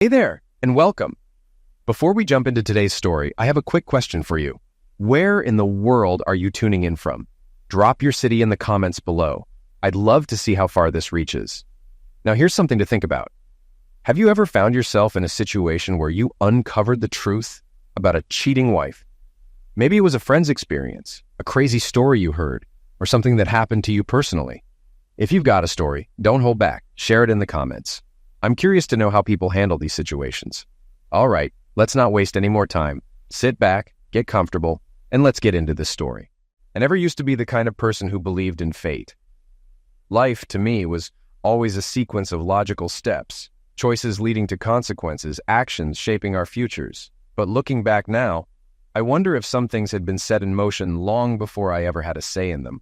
Hey there, and welcome. Before we jump into today's story, I have a quick question for you. Where in the world are you tuning in from? Drop your city in the comments below. I'd love to see how far this reaches. Now, here's something to think about. Have you ever found yourself in a situation where you uncovered the truth about a cheating wife? Maybe it was a friend's experience, a crazy story you heard, or something that happened to you personally. If you've got a story, don't hold back. Share it in the comments. I'm curious to know how people handle these situations. All right, let's not waste any more time. Sit back, get comfortable, and let's get into this story. I never used to be the kind of person who believed in fate. Life, to me, was always a sequence of logical steps, choices leading to consequences, actions shaping our futures. But looking back now, I wonder if some things had been set in motion long before I ever had a say in them.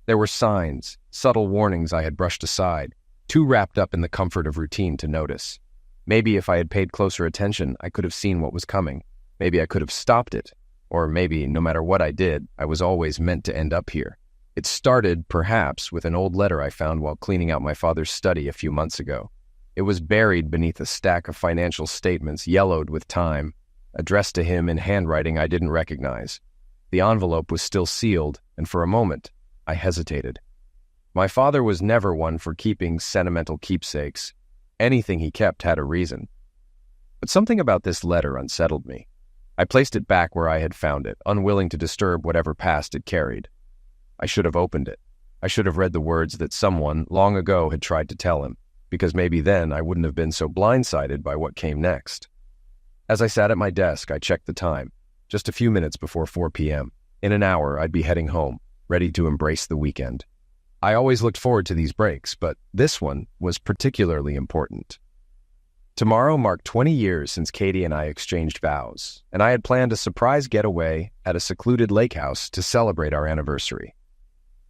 There were signs, subtle warnings I had brushed aside, too wrapped up in the comfort of routine to notice. Maybe if I had paid closer attention, I could have seen what was coming. Maybe I could have stopped it. Or maybe, no matter what I did, I was always meant to end up here. It started, perhaps, with an old letter I found while cleaning out my father's study a few months ago. It was buried beneath a stack of financial statements, yellowed with time, addressed to him in handwriting I didn't recognize. The envelope was still sealed, and for a moment, I hesitated. My father was never one for keeping sentimental keepsakes. Anything he kept had a reason. But something about this letter unsettled me. I placed it back where I had found it, unwilling to disturb whatever past it carried. I should have opened it. I should have read the words that someone, long ago, had tried to tell him, because maybe then I wouldn't have been so blindsided by what came next. As I sat at my desk, I checked the time, just a few minutes before 4 p.m. In an hour, I'd be heading home, ready to embrace the weekend. I always looked forward to these breaks, but this one was particularly important. Tomorrow marked 20 years since Katie and I exchanged vows, and I had planned a surprise getaway at a secluded lake house to celebrate our anniversary.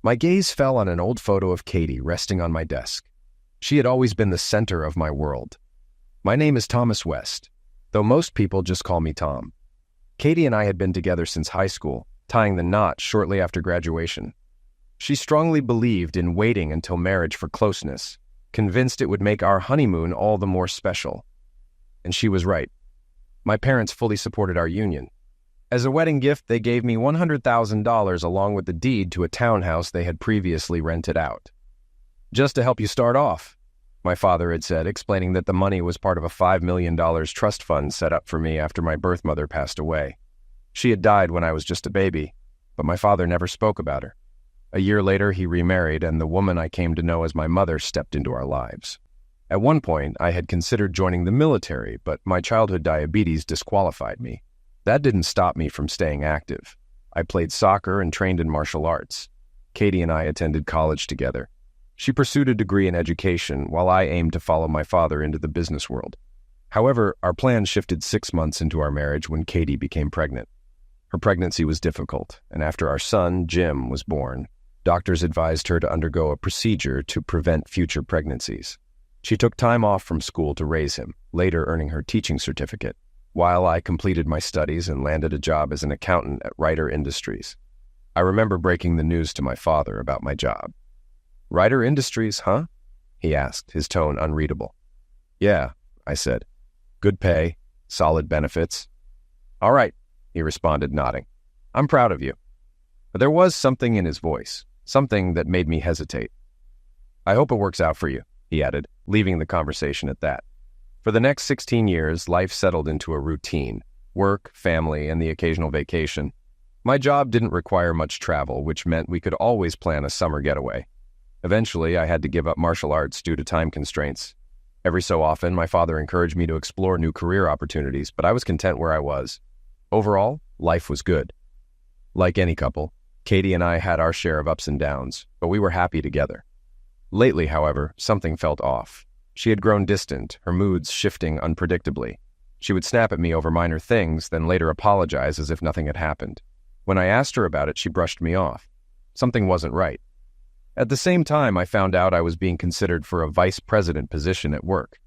My gaze fell on an old photo of Katie resting on my desk. She had always been the center of my world. My name is Thomas West, though most people just call me Tom. Katie and I had been together since high school, tying the knot shortly after graduation. She strongly believed in waiting until marriage for closeness, convinced it would make our honeymoon all the more special. And she was right. My parents fully supported our union. As a wedding gift, they gave me $100,000 along with the deed to a townhouse they had previously rented out. Just to help you start off, my father had said, explaining that the money was part of a $5 million trust fund set up for me after my birth mother passed away. She had died when I was just a baby, but my father never spoke about her. A year later, he remarried, and the woman I came to know as my mother stepped into our lives. At one point, I had considered joining the military, but my childhood diabetes disqualified me. That didn't stop me from staying active. I played soccer and trained in martial arts. Katie and I attended college together. She pursued a degree in education, while I aimed to follow my father into the business world. However, our plans shifted 6 months into our marriage when Katie became pregnant. Her pregnancy was difficult, and after our son, Jim, was born, doctors advised her to undergo a procedure to prevent future pregnancies. She took time off from school to raise him, later earning her teaching certificate, while I completed my studies and landed a job as an accountant at Ryder Industries. I remember breaking the news to my father about my job. "Ryder Industries, huh?" he asked, his tone unreadable. "Yeah," I said. "Good pay, solid benefits." "All right," he responded, nodding. "I'm proud of you." But there was something in his voice, something that made me hesitate. "I hope it works out for you," he added, leaving the conversation at that. For the next 16 years, life settled into a routine: work, family, and the occasional vacation. My job didn't require much travel, which meant we could always plan a summer getaway. Eventually, I had to give up martial arts due to time constraints. Every so often, my father encouraged me to explore new career opportunities, but I was content where I was. Overall, life was good. Like any couple, Katie and I had our share of ups and downs, but we were happy together. Lately, however, something felt off. She had grown distant, her moods shifting unpredictably. She would snap at me over minor things, then later apologize as if nothing had happened. When I asked her about it, she brushed me off. Something wasn't right. At the same time, I found out I was being considered for a vice president position at work.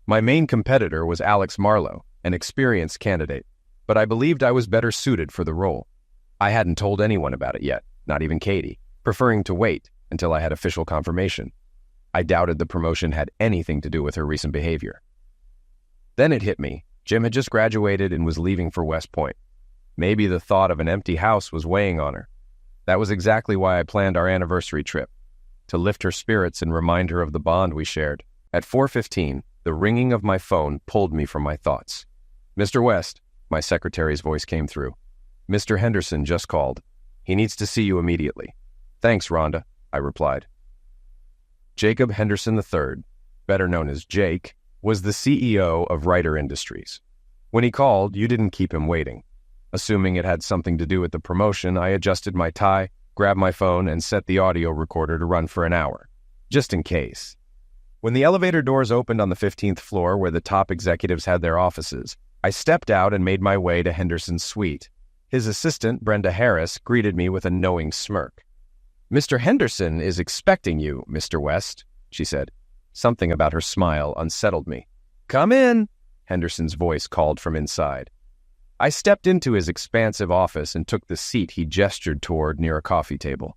My main competitor was Alex Marlowe, an experienced candidate, but I believed I was better suited for the role. I hadn't told anyone about it yet, not even Katie, preferring to wait until I had official confirmation. I doubted the promotion had anything to do with her recent behavior. Then it hit me. Jim had just graduated and was leaving for West Point. Maybe the thought of an empty house was weighing on her. That was exactly why I planned our anniversary trip, to lift her spirits and remind her of the bond we shared. At 4:15, the ringing of my phone pulled me from my thoughts. "Mr. West," my secretary's voice came through. "Mr. Henderson just called. He needs to see you immediately." "Thanks, Rhonda," I replied. Jacob Henderson III, better known as Jake, was the CEO of Ryder Industries. When he called, you didn't keep him waiting. Assuming it had something to do with the promotion, I adjusted my tie, grabbed my phone, and set the audio recorder to run for an hour, just in case. When the elevator doors opened on the 15th floor where the top executives had their offices, I stepped out and made my way to Henderson's suite. His assistant, Brenda Harris, greeted me with a knowing smirk. "Mr. Henderson is expecting you, Mr. West," she said. Something about her smile unsettled me. "Come in," Henderson's voice called from inside. I stepped into his expansive office and took the seat he gestured toward near a coffee table.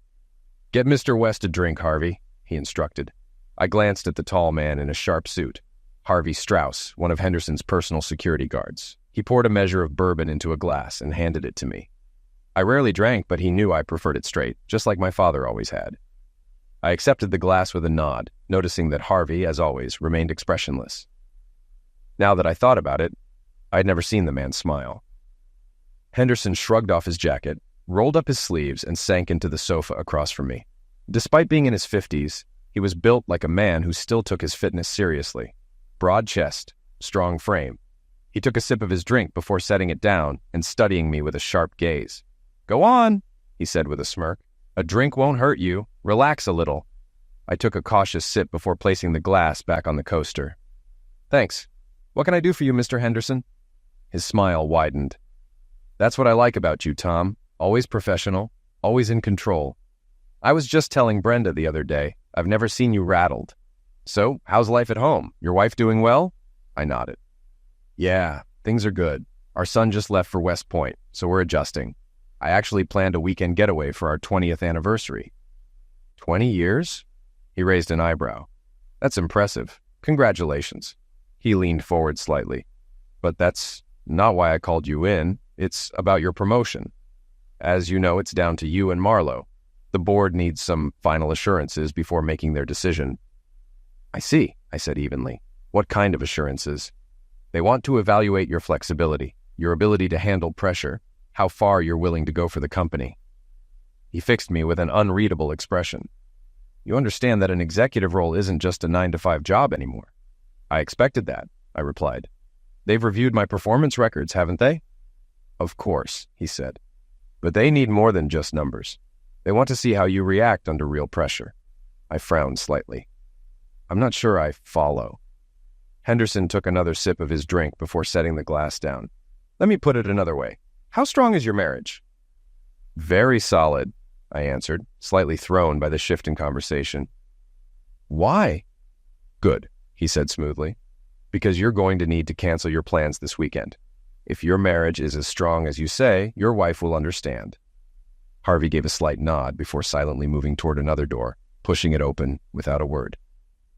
"Get Mr. West a drink, Harvey," he instructed. I glanced at the tall man in a sharp suit, Harvey Strauss, one of Henderson's personal security guards. He poured a measure of bourbon into a glass and handed it to me. I rarely drank, but he knew I preferred it straight, just like my father always had. I accepted the glass with a nod, noticing that Harvey, as always, remained expressionless. Now that I thought about it, I had never seen the man smile. Henderson shrugged off his jacket, rolled up his sleeves, and sank into the sofa across from me. Despite being in his 50s, he was built like a man who still took his fitness seriously. Broad chest, strong frame. He took a sip of his drink before setting it down and studying me with a sharp gaze. "Go on," he said with a smirk. "A drink won't hurt you. Relax a little." I took a cautious sip before placing the glass back on the coaster. "Thanks. What can I do for you, Mr. Henderson?" His smile widened. "That's what I like about you, Tom. Always professional, always in control. I was just telling Brenda the other day, I've never seen you rattled. So, how's life at home? Your wife doing well?" I nodded. "Yeah, things are good. Our son just left for West Point, so we're adjusting. I actually planned a weekend getaway for our 20th anniversary." 20 years? He raised an eyebrow. "That's impressive. Congratulations." He leaned forward slightly. "But that's not why I called you in. It's about your promotion. As you know, it's down to you and Marlowe. The board needs some final assurances before making their decision." "I see," I said evenly. "What kind of assurances?" "They want to evaluate your flexibility, your ability to handle pressure, how far you're willing to go for the company." He fixed me with an unreadable expression. "You understand that an executive role isn't just a 9-to-5 job anymore." "I expected that," I replied. "They've reviewed my performance records, haven't they?" "Of course," he said. "But they need more than just numbers. They want to see how you react under real pressure." I frowned slightly. "I'm not sure I follow." Henderson took another sip of his drink before setting the glass down. "Let me put it another way. How strong is your marriage?" "Very solid," I answered, slightly thrown by the shift in conversation. "Why?" "Good," he said smoothly. "Because you're going to need to cancel your plans this weekend. If your marriage is as strong as you say, your wife will understand." Harvey gave a slight nod before silently moving toward another door, pushing it open without a word.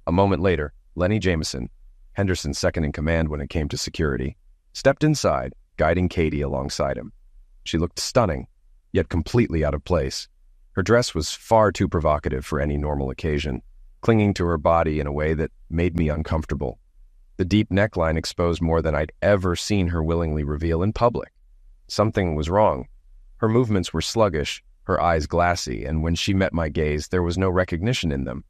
A moment later, Lenny Jameson, Henderson's second in command when it came to security, stepped inside, guiding Katie alongside him. She looked stunning, yet completely out of place. Her dress was far too provocative for any normal occasion, clinging to her body in a way that made me uncomfortable. The deep neckline exposed more than I'd ever seen her willingly reveal in public. Something was wrong. Her movements were sluggish, her eyes glassy, and when she met my gaze, there was no recognition in them.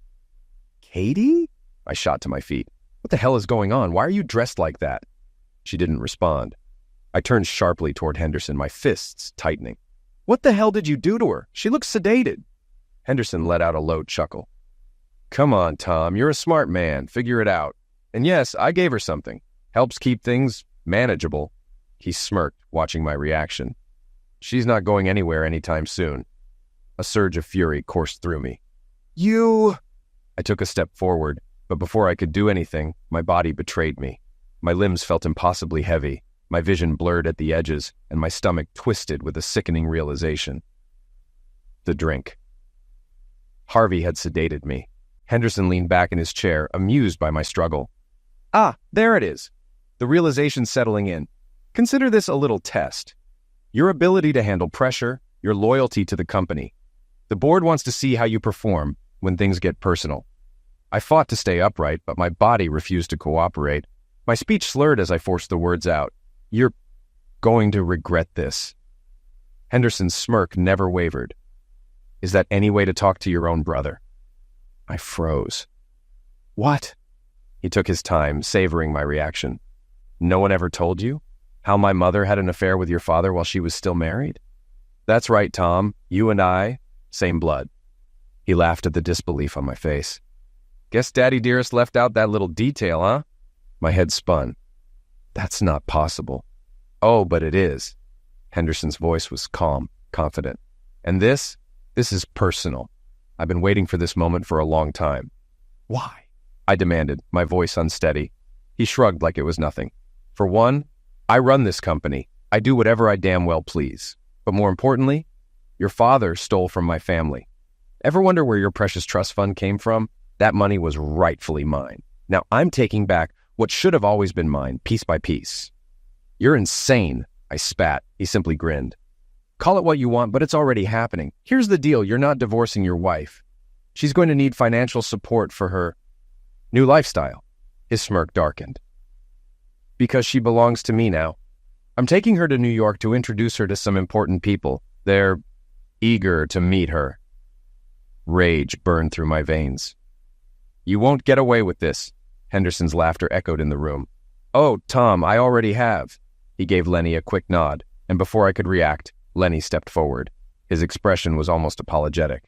"Katie?" I shot to my feet. "What the hell is going on? Why are you dressed like that?" She didn't respond. I turned sharply toward Henderson, my fists tightening. "What the hell did you do to her? She looks sedated." Henderson let out a low chuckle. "Come on, Tom, you're a smart man. Figure it out. And yes, I gave her something. Helps keep things manageable." He smirked, watching my reaction. "She's not going anywhere anytime soon." A surge of fury coursed through me. "You—" I took a step forward, but before I could do anything, my body betrayed me. My limbs felt impossibly heavy, my vision blurred at the edges, and my stomach twisted with a sickening realization. The drink. Harvey had sedated me. Henderson leaned back in his chair, amused by my struggle. "Ah, there it is." the realization settling in. Consider this a little test. Your ability to handle pressure, your loyalty to the company. The board wants to see how you perform when things get personal. I fought to stay upright, but my body refused to cooperate. My speech slurred as I forced the words out. You're going to regret this. Henderson's smirk never wavered. Is that any way to talk to your own brother? I froze. What? He took his time, savoring my reaction. No one ever told you? How my mother had an affair with your father while she was still married? That's right, Tom. You and I, same blood. He laughed at the disbelief on my face. Guess Daddy Dearest left out that little detail, huh? My head spun. That's not possible. Oh, but it is. Henderson's voice was calm, confident. And this is personal. I've been waiting for this moment for a long time. Why? I demanded, my voice unsteady. He shrugged like it was nothing. For one, I run this company. I do whatever I damn well please. But more importantly, your father stole from my family. Ever wonder where your precious trust fund came from? That money was rightfully mine. Now I'm taking back what should have always been mine, piece by piece. You're insane, I spat. He simply grinned. Call it what you want, but it's already happening. Here's the deal, you're not divorcing your wife. She's going to need financial support for her new lifestyle. His smirk darkened. Because she belongs to me now. I'm taking her to New York to introduce her to some important people. They're eager to meet her. Rage burned through my veins. You won't get away with this. Henderson's laughter echoed in the room. Oh, Tom, I already have. He gave Lenny a quick nod, and before I could react, Lenny stepped forward. His expression was almost apologetic.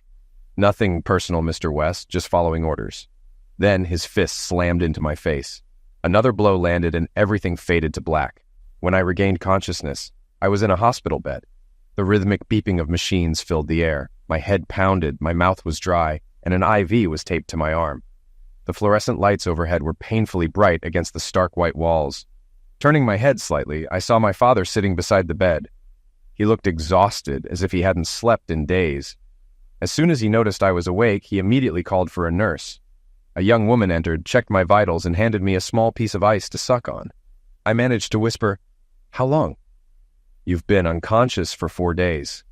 Nothing personal, Mr. West, just following orders. Then his fist slammed into my face. Another blow landed and everything faded to black. When I regained consciousness, I was in a hospital bed. The rhythmic beeping of machines filled the air. My head pounded, my mouth was dry, and an IV was taped to my arm. The fluorescent lights overhead were painfully bright against the stark white walls. Turning my head slightly, I saw my father sitting beside the bed. He looked exhausted, as if he hadn't slept in days. As soon as he noticed I was awake, he immediately called for a nurse. A young woman entered, checked my vitals, and handed me a small piece of ice to suck on. I managed to whisper, How long? You've been unconscious for 4 days,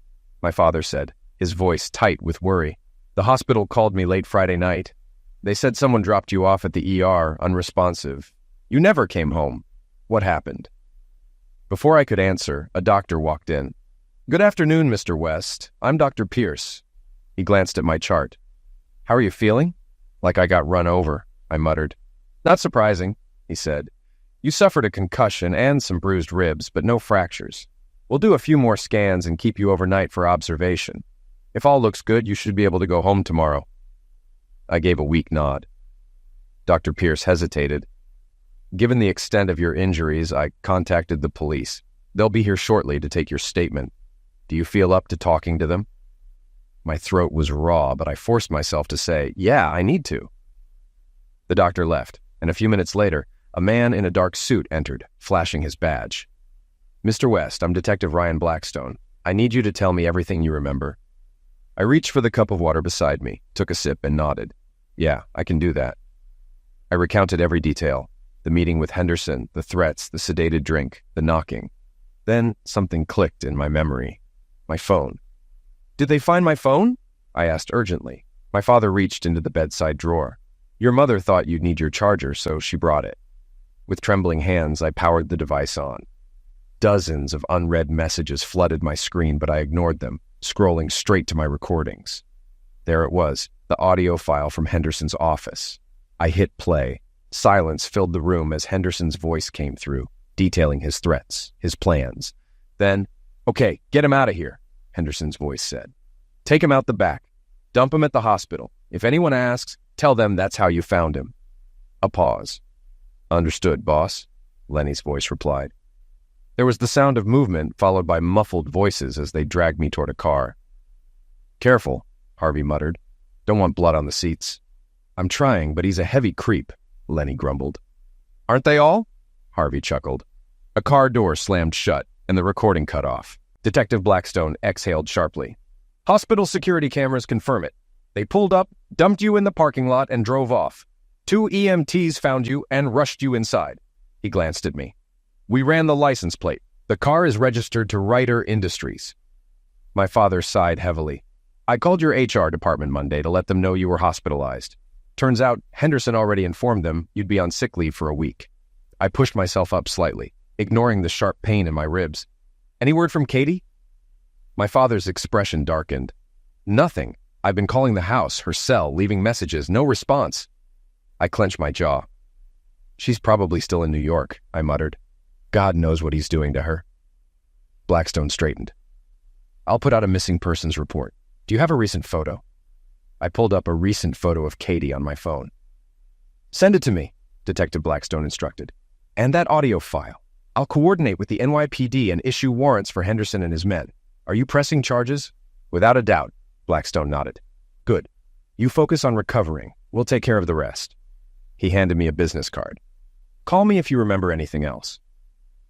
my father said, his voice tight with worry. The hospital called me late Friday night. They said someone dropped you off at the ER, unresponsive. You never came home. What happened? Before I could answer, a doctor walked in. Good afternoon, Mr. West. I'm Dr. Pierce. He glanced at my chart. How are you feeling? Like I got run over, I muttered. Not surprising, he said. You suffered a concussion and some bruised ribs, but no fractures. We'll do a few more scans and keep you overnight for observation. If all looks good, you should be able to go home tomorrow. I gave a weak nod. Dr. Pierce hesitated. Given the extent of your injuries, I contacted the police. They'll be here shortly to take your statement. Do you feel up to talking to them? My throat was raw, but I forced myself to say, yeah, I need to. The doctor left, and a few minutes later, a man in a dark suit entered, flashing his badge. Mr. West, I'm Detective Ryan Blackstone. I need you to tell me everything you remember. I reached for the cup of water beside me, took a sip, and nodded. Yeah, I can do that. I recounted every detail. The meeting with Henderson, the threats, the sedated drink, the knocking. Then something clicked in my memory. My phone. Did they find my phone? I asked urgently. My father reached into the bedside drawer. Your mother thought you'd need your charger, so she brought it. With trembling hands, I powered the device on. Dozens of unread messages flooded my screen, but I ignored them, scrolling straight to my recordings. There it was, the audio file from Henderson's office. I hit play. Silence filled the room as Henderson's voice came through, detailing his threats, his plans. Then, okay, get him out of here, Henderson's voice said. Take him out the back. Dump him at the hospital. If anyone asks, tell them that's how you found him. A pause. Understood, boss, Lenny's voice replied. There was the sound of movement, followed by muffled voices as they dragged me toward a car. Careful, Harvey muttered. Don't want blood on the seats. I'm trying, but he's a heavy creep, Lenny grumbled. Aren't they all? Harvey chuckled. A car door slammed shut, and the recording cut off. Detective Blackstone exhaled sharply. Hospital security cameras confirm it. They pulled up, dumped you in the parking lot, and drove off. 2 EMTs found you and rushed you inside. He glanced at me. We ran the license plate. The car is registered to Ryder Industries. My father sighed heavily. I called your HR department Monday to let them know you were hospitalized. Turns out Henderson already informed them you'd be on sick leave for a week. I pushed myself up slightly, ignoring the sharp pain in my ribs. Any word from Katie? My father's expression darkened. Nothing. I've been calling the house, her cell, leaving messages, no response. I clenched my jaw. She's probably still in New York, I muttered. God knows what he's doing to her. Blackstone straightened. I'll put out a missing persons report. Do you have a recent photo? I pulled up a recent photo of Katie on my phone. Send it to me, Detective Blackstone instructed. And that audio file. I'll coordinate with the NYPD and issue warrants for Henderson and his men. Are you pressing charges? Without a doubt, Blackstone nodded. Good. You focus on recovering. We'll take care of the rest. He handed me a business card. Call me if you remember anything else.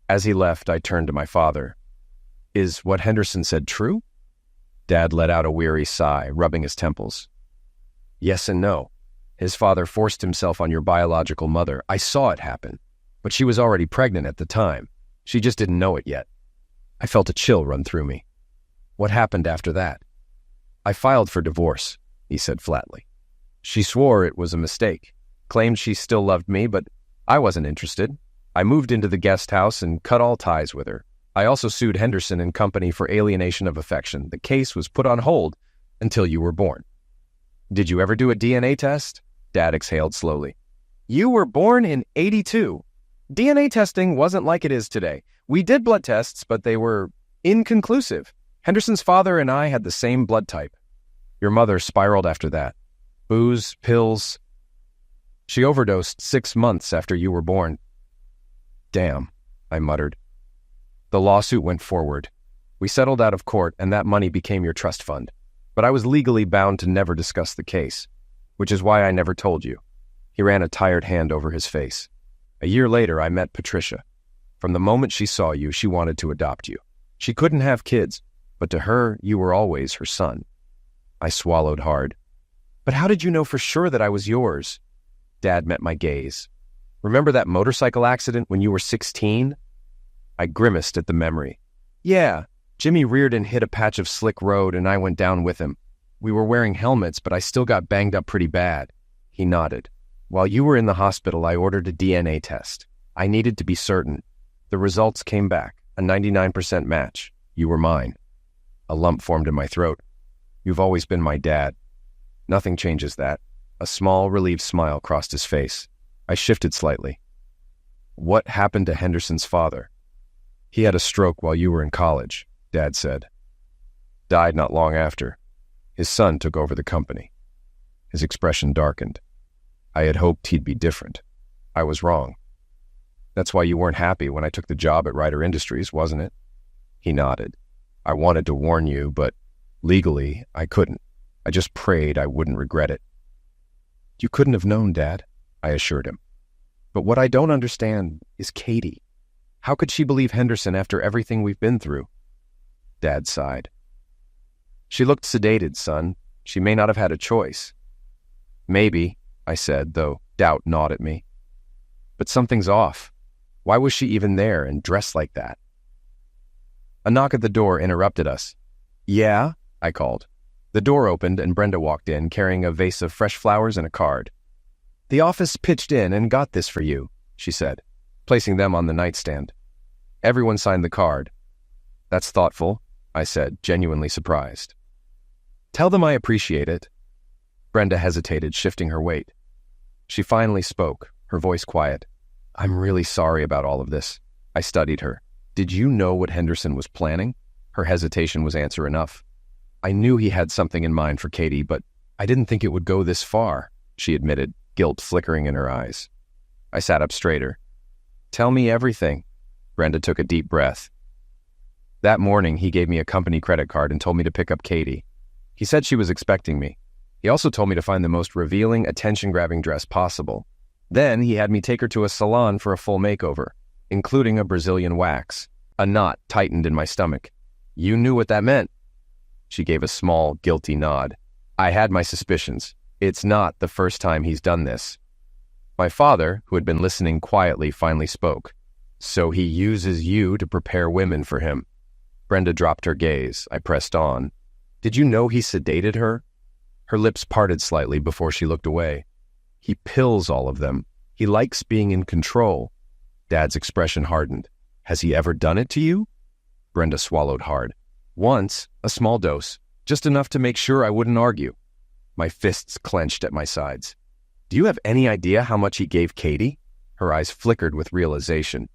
As he left, I turned to my father. Is what Henderson said true? Dad let out a weary sigh, rubbing his temples. Yes and no. His father forced himself on your biological mother. I saw it happen. But she was already pregnant at the time. She just didn't know it yet. I felt a chill run through me. What happened after that? I filed for divorce, he said flatly. She swore it was a mistake, claimed she still loved me, but I wasn't interested. I moved into the guest house and cut all ties with her. I also sued Henderson and Company for alienation of affection. The case was put on hold until you were born. Did you ever do a DNA test? Dad exhaled slowly. You were born in '82. DNA testing wasn't like it is today. We did blood tests, but they were inconclusive. Henderson's father and I had the same blood type. Your mother spiraled after that. Booze, pills. She overdosed 6 months after you were born. Damn, I muttered. The lawsuit went forward. We settled out of court, and that money became your trust fund. But I was legally bound to never discuss the case, which is why I never told you. He ran a tired hand over his face. A year later, I met Patricia. From the moment she saw you, she wanted to adopt you. She couldn't have kids, but to her, you were always her son. I swallowed hard. But how did you know for sure that I was yours? Dad met my gaze. Remember that motorcycle accident when you were 16? I grimaced at the memory. Yeah, Jimmy reared and hit a patch of slick road and I went down with him. We were wearing helmets, but I still got banged up pretty bad. He nodded. While you were in the hospital, I ordered a DNA test. I needed to be certain. The results came back, a 99% match. You were mine. A lump formed in my throat. You've always been my dad. Nothing changes that. A small, relieved smile crossed his face. I shifted slightly. What happened to Henderson's father? He had a stroke while you were in college, Dad said. Died not long after. His son took over the company. His expression darkened. I had hoped he'd be different. I was wrong. That's why you weren't happy when I took the job at Ryder Industries, wasn't it? He nodded. I wanted to warn you, but legally, I couldn't. I just prayed I wouldn't regret it. You couldn't have known, Dad, I assured him. But what I don't understand is Katie. How could she believe Henderson after everything we've been through? Dad sighed. She looked sedated, son. She may not have had a choice. Maybe, I said, though doubt gnawed at me. But something's off. Why was she even there and dressed like that? A knock at the door interrupted us. Yeah, I called. The door opened and Brenda walked in, carrying a vase of fresh flowers and a card. The office pitched in and got this for you, she said, placing them on the nightstand. Everyone signed the card. That's thoughtful, I said, genuinely surprised. Tell them I appreciate it. Brenda hesitated, shifting her weight. She finally spoke, her voice quiet. I'm really sorry about all of this. I studied her. Did you know what Henderson was planning? Her hesitation was answer enough. I knew he had something in mind for Katie, but I didn't think it would go this far, she admitted, guilt flickering in her eyes. I sat up straighter. Tell me everything. Brenda took a deep breath. That morning, he gave me a company credit card and told me to pick up Katie. He said she was expecting me. He also told me to find the most revealing, attention-grabbing dress possible. Then he had me take her to a salon for a full makeover, including a Brazilian wax. A knot tightened in my stomach. You knew what that meant. She gave a small, guilty nod. I had my suspicions. It's not the first time he's done this. My father, who had been listening quietly, finally spoke. So he uses you to prepare women for him. Brenda dropped her gaze. I pressed on. Did you know he sedated her? Her lips parted slightly before she looked away. He pills all of them. He likes being in control. Dad's expression hardened. Has he ever done it to you? Brenda swallowed hard. Once, a small dose, just enough to make sure I wouldn't argue. My fists clenched at my sides. Do you have any idea how much he gave Katie? Her eyes flickered with realization.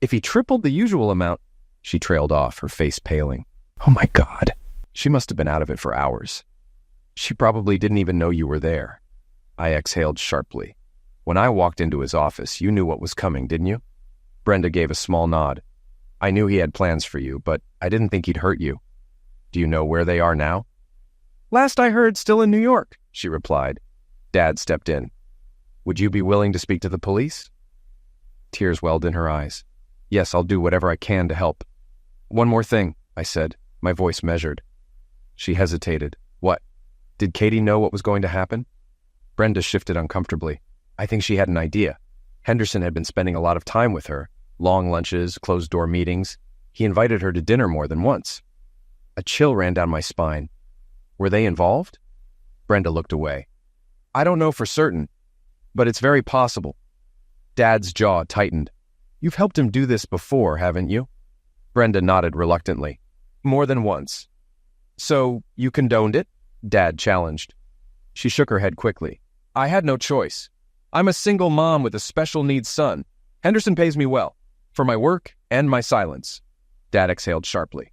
If he tripled the usual amount, she trailed off, her face paling. Oh my God. She must have been out of it for hours. She probably didn't even know you were there. I exhaled sharply. When I walked into his office, you knew what was coming, didn't you? Brenda gave a small nod. I knew he had plans for you, but I didn't think he'd hurt you. Do you know where they are now? Last I heard, still in New York, she replied. Dad stepped in. Would you be willing to speak to the police? Tears welled in her eyes. Yes, I'll do whatever I can to help. One more thing, I said, my voice measured. She hesitated. What? Did Katie know what was going to happen? Brenda shifted uncomfortably. I think she had an idea. Henderson had been spending a lot of time with her. Long lunches, closed-door meetings. He invited her to dinner more than once. A chill ran down my spine. Were they involved? Brenda looked away. I don't know for certain, but it's very possible. Dad's jaw tightened. You've helped him do this before, haven't you? Brenda nodded reluctantly. More than once. So, you condoned it? Dad challenged. She shook her head quickly. I had no choice. I'm a single mom with a special needs son. Henderson pays me well, for my work and my silence. Dad exhaled sharply.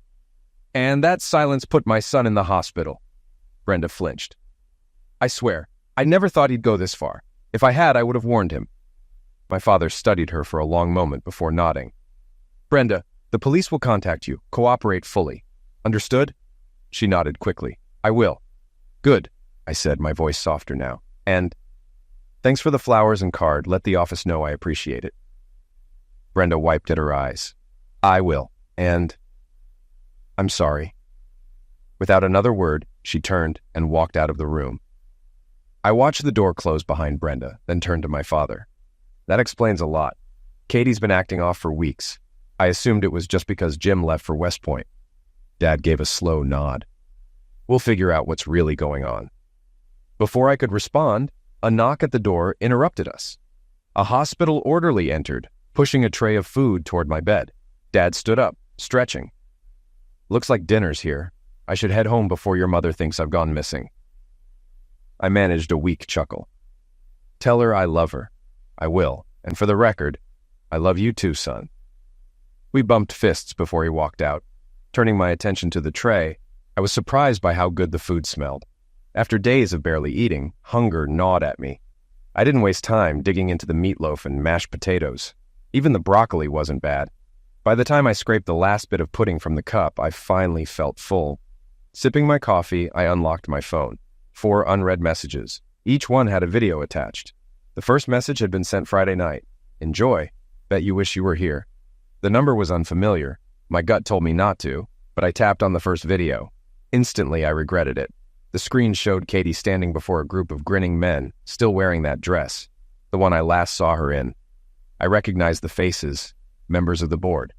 And that silence put my son in the hospital. Brenda flinched. I swear, I never thought he'd go this far. If I had, I would have warned him. My father studied her for a long moment before nodding. Brenda, the police will contact you. Cooperate fully. Understood? She nodded quickly. I will. Good, I said, my voice softer now. And thanks for the flowers and card. Let the office know I appreciate it. Brenda wiped at her eyes. I will. And I'm sorry. Without another word, she turned and walked out of the room. I watched the door close behind Brenda, then turned to my father. That explains a lot. Katie's been acting off for weeks. I assumed it was just because Jim left for West Point. Dad gave a slow nod. We'll figure out what's really going on. Before I could respond, a knock at the door interrupted us. A hospital orderly entered, pushing a tray of food toward my bed. Dad stood up, stretching. Looks like dinner's here. I should head home before your mother thinks I've gone missing. I managed a weak chuckle. Tell her I love her. I will. And for the record, I love you too, son. We bumped fists before he walked out. Turning my attention to the tray, I was surprised by how good the food smelled. After days of barely eating, hunger gnawed at me. I didn't waste time digging into the meatloaf and mashed potatoes. Even the broccoli wasn't bad. By the time I scraped the last bit of pudding from the cup, I finally felt full. Sipping my coffee, I unlocked my phone. 4 unread messages. Each one had a video attached. The first message had been sent Friday night. Enjoy. Bet you wish you were here. The number was unfamiliar. My gut told me not to, but I tapped on the first video. Instantly, I regretted it. The screen showed Katie standing before a group of grinning men, still wearing that dress, the one I last saw her in. I recognized the faces, members of the board.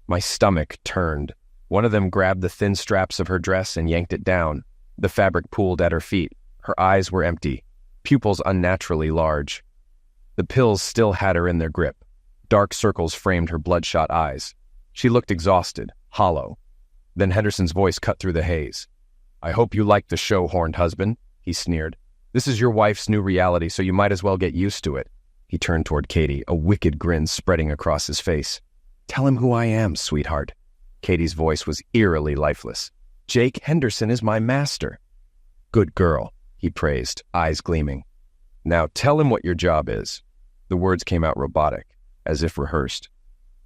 My stomach turned. One of them grabbed the thin straps of her dress and yanked it down. The fabric pooled at her feet. Her eyes were empty, pupils unnaturally large. The pills still had her in their grip. Dark circles framed her bloodshot eyes. She looked exhausted, hollow. Then Henderson's voice cut through the haze. I hope you like the show, horned husband, he sneered. This is your wife's new reality, so you might as well get used to it. He turned toward Katie, a wicked grin spreading across his face. Tell him who I am, sweetheart. Katie's voice was eerily lifeless. Jake Henderson is my master. Good girl, he praised, eyes gleaming. Now tell him what your job is. The words came out robotic, as if rehearsed.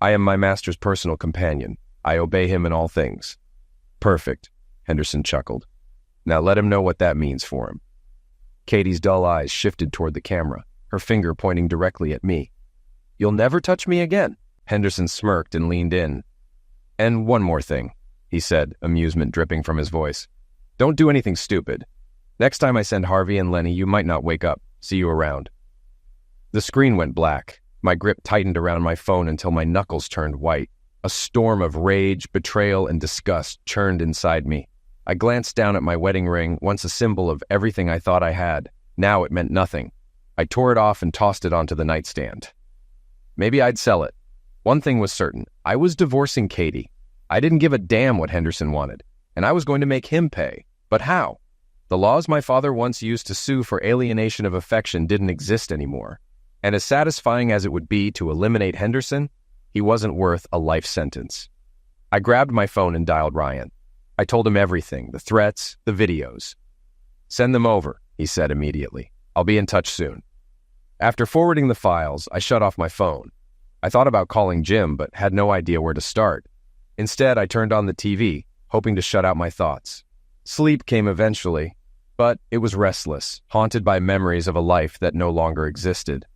I am my master's personal companion. I obey him in all things. Perfect, Henderson chuckled. Now let him know what that means for him. Katie's dull eyes shifted toward the camera, her finger pointing directly at me. You'll never touch me again. Henderson smirked and leaned in. And one more thing, he said, amusement dripping from his voice. Don't do anything stupid. Next time I send Harvey and Lenny, you might not wake up. See you around. The screen went black. My grip tightened around my phone until my knuckles turned white. A storm of rage, betrayal, and disgust churned inside me. I glanced down at my wedding ring, once a symbol of everything I thought I had. Now it meant nothing. I tore it off and tossed it onto the nightstand. Maybe I'd sell it. One thing was certain. I was divorcing Katie. I didn't give a damn what Henderson wanted, and I was going to make him pay. But how? The laws my father once used to sue for alienation of affection didn't exist anymore. And as satisfying as it would be to eliminate Henderson, he wasn't worth a life sentence. I grabbed my phone and dialed Ryan. I told him everything, the threats, the videos. "Send them over," he said immediately. "I'll be in touch soon." After forwarding the files, I shut off my phone. I thought about calling Jim, but had no idea where to start. Instead, I turned on the TV, hoping to shut out my thoughts. Sleep came eventually, but it was restless, haunted by memories of a life that no longer existed.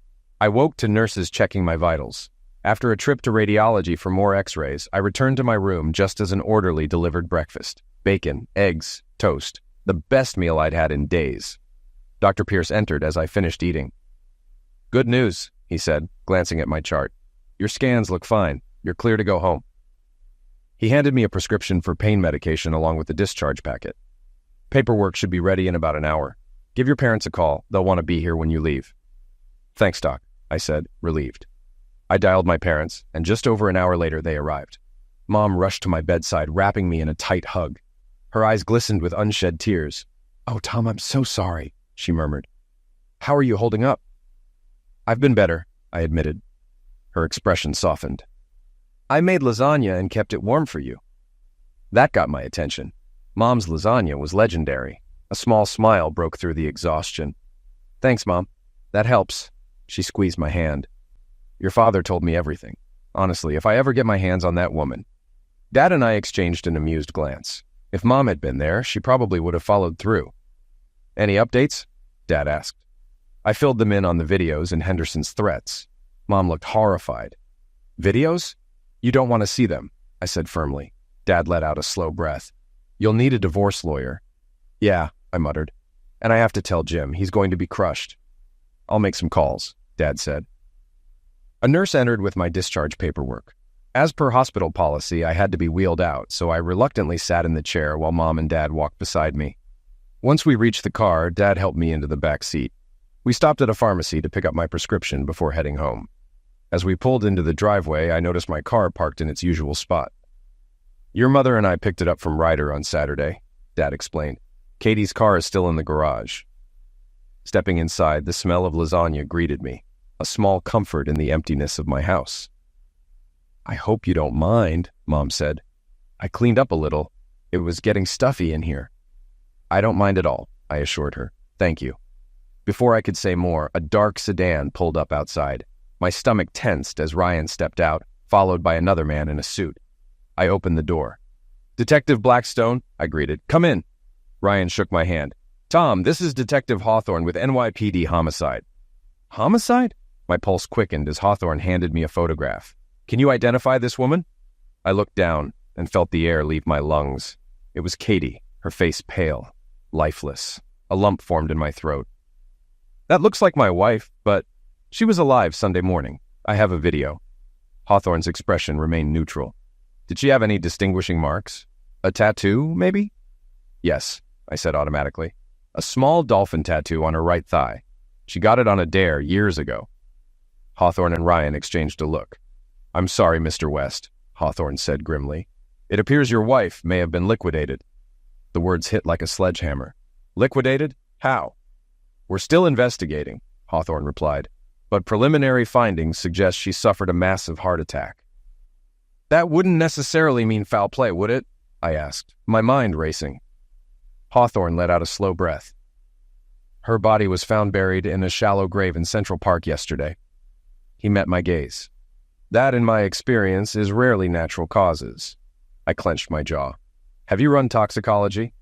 I woke to nurses checking my vitals. After a trip to radiology for more x-rays, I returned to my room just as an orderly delivered breakfast. Bacon, eggs, toast. The best meal I'd had in days. Dr. Pierce entered as I finished eating. "Good news," he said, glancing at my chart. "Your scans look fine. You're clear to go home." He handed me a prescription for pain medication along with the discharge packet. "Paperwork should be ready in about an hour. Give your parents a call. They'll want to be here when you leave." "Thanks, Doc," I said, relieved. I dialed my parents, and just over an hour later they arrived. Mom rushed to my bedside, wrapping me in a tight hug. Her eyes glistened with unshed tears. "Oh, Tom, I'm so sorry," she murmured. "How are you holding up?" "I've been better," I admitted. Her expression softened. "I made lasagna and kept it warm for you." That got my attention. Mom's lasagna was legendary. A small smile broke through the exhaustion. "Thanks, Mom. That helps." She squeezed my hand. "Your father told me everything. Honestly, if I ever get my hands on that woman." Dad and I exchanged an amused glance. If Mom had been there, she probably would have followed through. "Any updates?" Dad asked. I filled them in on the videos and Henderson's threats. Mom looked horrified. "Videos? You don't want to see them," I said firmly. Dad let out a slow breath. "You'll need a divorce lawyer." "Yeah," I muttered. "And I have to tell Jim. He's going to be crushed." "I'll make some calls," Dad said. A nurse entered with my discharge paperwork. As per hospital policy, I had to be wheeled out, so I reluctantly sat in the chair while Mom and Dad walked beside me. Once we reached the car, Dad helped me into the back seat. We stopped at a pharmacy to pick up my prescription before heading home. As we pulled into the driveway, I noticed my car parked in its usual spot. "Your mother and I picked it up from Ryder on Saturday," Dad explained. "Katie's car is still in the garage." Stepping inside, the smell of lasagna greeted me, a small comfort in the emptiness of my house. "I hope you don't mind," Mom said. "I cleaned up a little. It was getting stuffy in here." "I don't mind at all," I assured her. "Thank you." Before I could say more, a dark sedan pulled up outside. My stomach tensed as Ryan stepped out, followed by another man in a suit. I opened the door. "Detective Blackstone," I greeted. "Come in." Ryan shook my hand. "Tom, this is Detective Hawthorne with NYPD Homicide." "Homicide?" My pulse quickened as Hawthorne handed me a photograph. "Can you identify this woman?" I looked down and felt the air leave my lungs. It was Katie, her face pale, lifeless. A lump formed in my throat. "That looks like my wife, but she was alive Sunday morning. I have a video." Hawthorne's expression remained neutral. "Did she have any distinguishing marks? A tattoo, maybe?" "Yes," I said automatically. "A small dolphin tattoo on her right thigh. She got it on a dare years ago." Hawthorne and Ryan exchanged a look. "I'm sorry, Mr. West," Hawthorne said grimly. "It appears your wife may have been liquidated." The words hit like a sledgehammer. "Liquidated? How?" "We're still investigating," Hawthorne replied, "but preliminary findings suggest she suffered a massive heart attack." "That wouldn't necessarily mean foul play, would it?" I asked, my mind racing. Hawthorne let out a slow breath. "Her body was found buried in a shallow grave in Central Park yesterday." He met my gaze. "That, in my experience, is rarely natural causes." I clenched my jaw. "Have you run toxicology?"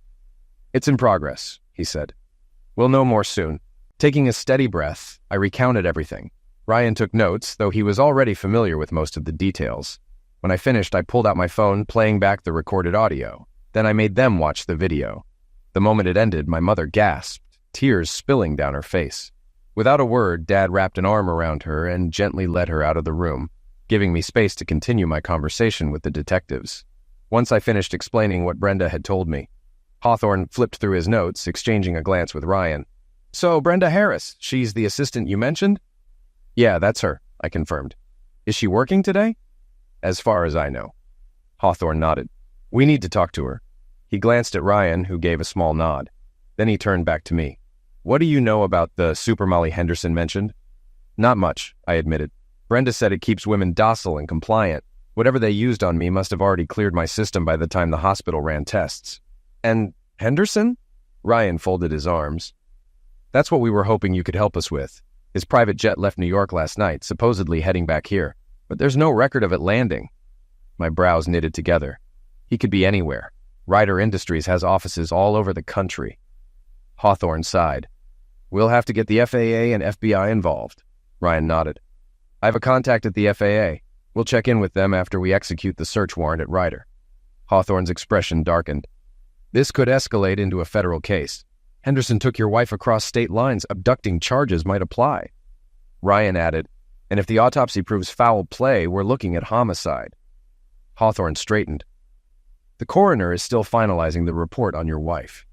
"It's in progress," he said. "We'll know more soon." Taking a steady breath, I recounted everything. Ryan took notes, though he was already familiar with most of the details. When I finished, I pulled out my phone, playing back the recorded audio. Then I made them watch the video. The moment it ended, my mother gasped, tears spilling down her face. Without a word, Dad wrapped an arm around her and gently led her out of the room, giving me space to continue my conversation with the detectives. Once I finished explaining what Brenda had told me, Hawthorne flipped through his notes, exchanging a glance with Ryan. "So, Brenda Harris, she's the assistant you mentioned?" "Yeah, that's her," I confirmed. "Is she working today?" "As far as I know." Hawthorne nodded. "We need to talk to her." He glanced at Ryan, who gave a small nod. Then he turned back to me. "What do you know about the Super Molly Henderson mentioned?" "Not much," I admitted. "Brenda said it keeps women docile and compliant. Whatever they used on me must have already cleared my system by the time the hospital ran tests." "And Henderson?" Ryan folded his arms. "That's what we were hoping you could help us with. His private jet left New York last night, supposedly heading back here, but there's no record of it landing." My brows knitted together. He could be anywhere. Ryder Industries has offices all over the country. Hawthorne sighed. "We'll have to get the FAA and FBI involved." Ryan nodded. "I have a contact at the FAA. We'll check in with them after we execute the search warrant at Ryder." Hawthorne's expression darkened. "This could escalate into a federal case. Henderson took your wife across state lines. Abducting charges might apply." Ryan added, "And if the autopsy proves foul play, we're looking at homicide." Hawthorne straightened. "The coroner is still finalizing the report on your wife.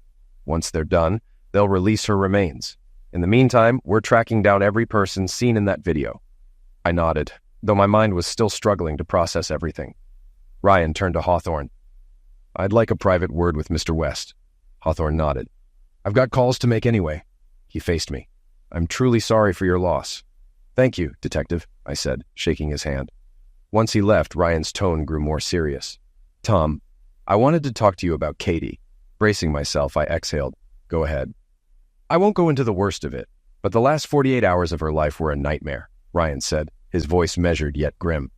Once they're done, they'll release her remains. In the meantime, we're tracking down every person seen in that video." I nodded, though my mind was still struggling to process everything. Ryan turned to Hawthorne. "I'd like a private word with Mr. West." Hawthorne nodded. "I've got calls to make anyway." He faced me. "I'm truly sorry for your loss." "Thank you, Detective," I said, shaking his hand. Once he left, Ryan's tone grew more serious. "Tom, I wanted to talk to you about Katie." Bracing myself, I exhaled. "Go ahead." "I won't go into the worst of it, but the last 48 hours of her life were a nightmare," Ryan said, his voice measured yet grim.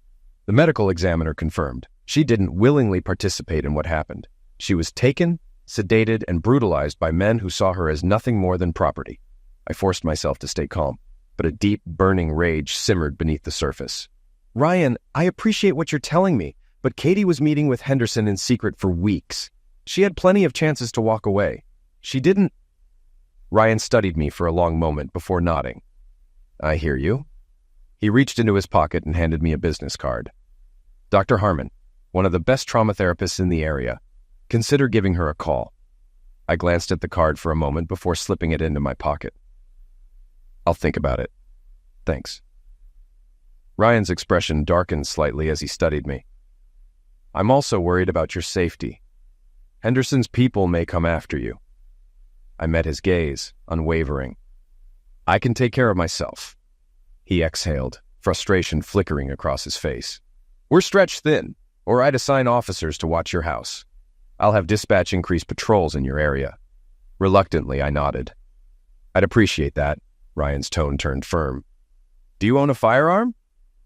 "The medical examiner confirmed she didn't willingly participate in what happened. She was taken, sedated, and brutalized by men who saw her as nothing more than property." I forced myself to stay calm, but a deep, burning rage simmered beneath the surface. "Ryan, I appreciate what you're telling me, but Katie was meeting with Henderson in secret for weeks. She had plenty of chances to walk away. She didn't—" Ryan studied me for a long moment before nodding. "I hear you." He reached into his pocket and handed me a business card. "Dr. Harmon, one of the best trauma therapists in the area. Consider giving her a call." I glanced at the card for a moment before slipping it into my pocket. "I'll think about it. Thanks." Ryan's expression darkened slightly as he studied me. "I'm also worried about your safety. Henderson's people may come after you." I met his gaze, unwavering. "I can take care of myself." He exhaled, frustration flickering across his face. "We're stretched thin, or I'd assign officers to watch your house. I'll have dispatch increase patrols in your area." Reluctantly, I nodded. "I'd appreciate that." Ryan's tone turned firm. "Do you own a firearm?"